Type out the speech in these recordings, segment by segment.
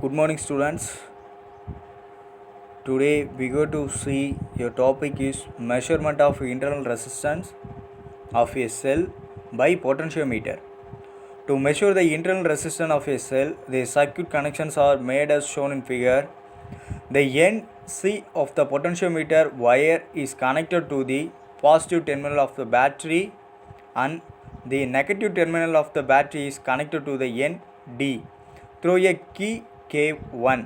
Good morning, students. Today we go to see your topic is measurement of internal resistance of a cell by potentiometer. To measure the internal resistance of a cell, the circuit connections are made as shown in figure. The end C of the potentiometer wire is connected to the positive terminal of the battery and the negative terminal of the battery is connected to the end D through a key K1.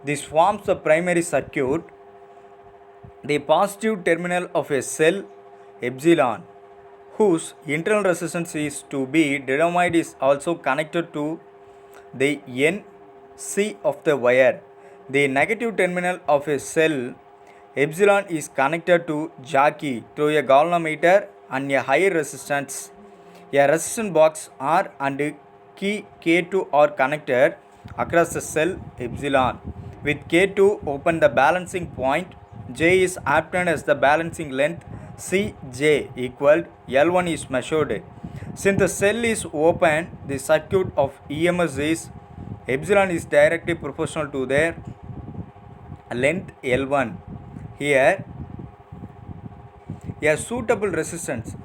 This forms the primary circuit. The positive terminal of a cell epsilon, whose internal resistance is to be determined, is also connected to the NC of the wire. The negative terminal of a cell epsilon is connected to jockey through a galvanometer and a higher resistance. A resistance box R and key K2 are connected across the cell epsilon. With K2 open the balancing point, J is obtained as the balancing length. Cj equal L1 is measured. Since the cell is open, the circuit of EMS is epsilon is directly proportional to their length L1. Here, a suitable resistance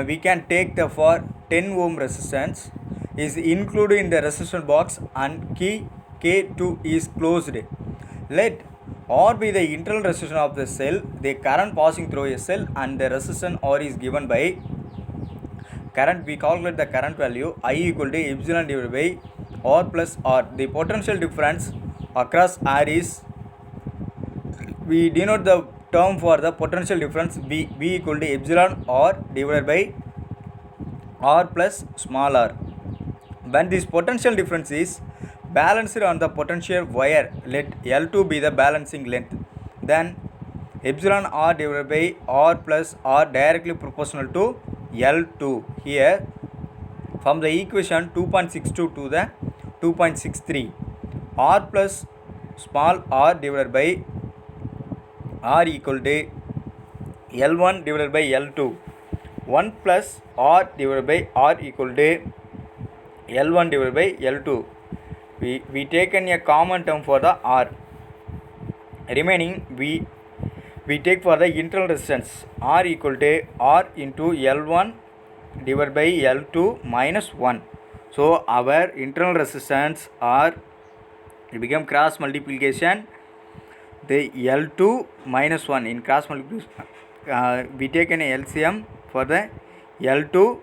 we can take the for 10 ohm resistance is included in the resistance box and key K2 is closed. Let R be the internal resistance of the cell, the current passing through a cell, and the resistance R is given by current. We calculate the current value I equal to epsilon divided by R plus R. The potential difference across R is, we denote the term for the potential difference V equal to epsilon R divided by R plus small r. When this potential difference is balanced on the potential wire, let L2 be the balancing length. Then epsilon R divided by R plus R directly proportional to L2. Here from the equation 2.62 to the 2.63, R plus small r divided by R equal to L1 divided by L2. 1 plus R divided by R equal to L1 divided by L2. We taken a common term for the R. Remaining we take for the internal resistance R equal to R into L1 divided by L2 minus 1. So our internal resistance R, it become cross multiplication. The L2 minus 1 in cross multiplication, we take an LCM for the L2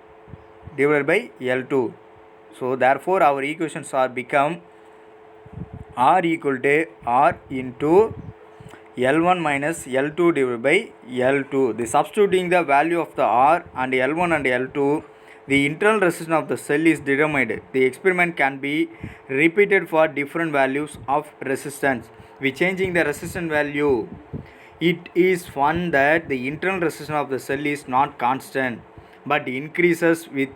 divided by L2. So therefore our equations are become R equal to R into L1 minus L2 divided by L2. The substituting the value of the R and L1 and L2, the internal resistance of the cell is determined. The experiment can be repeated for different values of resistance. We changing the resistance value. It is found that the internal resistance of the cell is not constant but increases with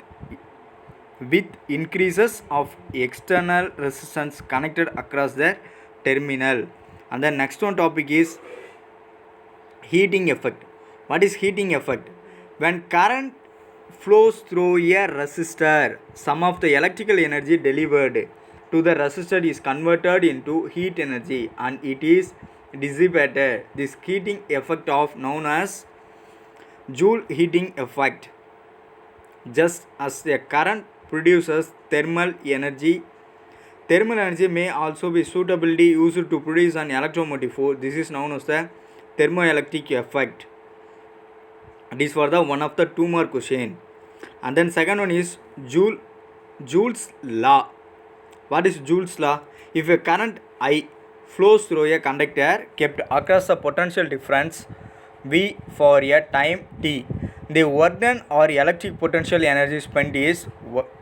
increases of external resistance connected across the terminal. And the next one topic is heating effect. What is heating effect? When current flows through a resistor, some of the electrical energy delivered to the resistor is converted into heat energy and it is dissipated. This heating effect of known as Joule heating effect. Just as the current produces thermal energy may also be suitably used to produce an electromotive force. This is known as the thermoelectric effect. This for the one of the 2 mark question. And then second one is Joule's law. What is Joule's law? If a current I flows through a conductor kept across the potential difference V for a time t, the work done or electric potential energy spent is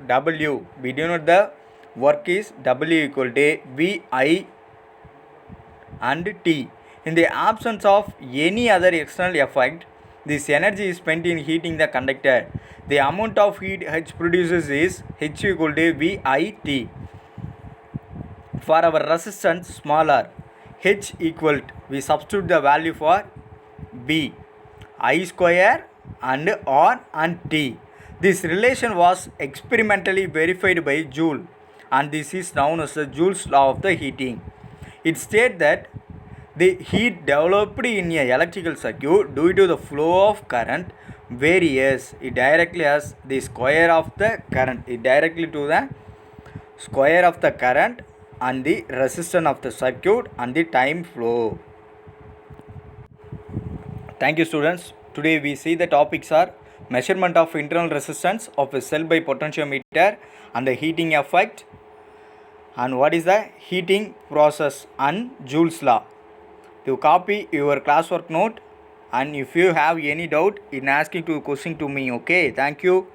W. We denote the work is W equal to Vi and T. In the absence of any other external effect, this energy is spent in heating the conductor. The amount of heat H produces is H equal to VIT. For our resistance smaller, H equal to, we substitute the value for B, I square and R and T. This relation was experimentally verified by Joule and this is known as the Joule's law of the heating. It states that the heat developed in a electrical circuit due to the flow of current varies. It directly has the square of the current. It directly to the square of the current and the resistance of the circuit and the time flow. Thank you, students. Today we see the topics are measurement of internal resistance of a cell by potentiometer and the heating effect, and what is the heating process and Joule's law. You copy your classwork note, and if you have any doubt in asking to question to me, okay? Thank you.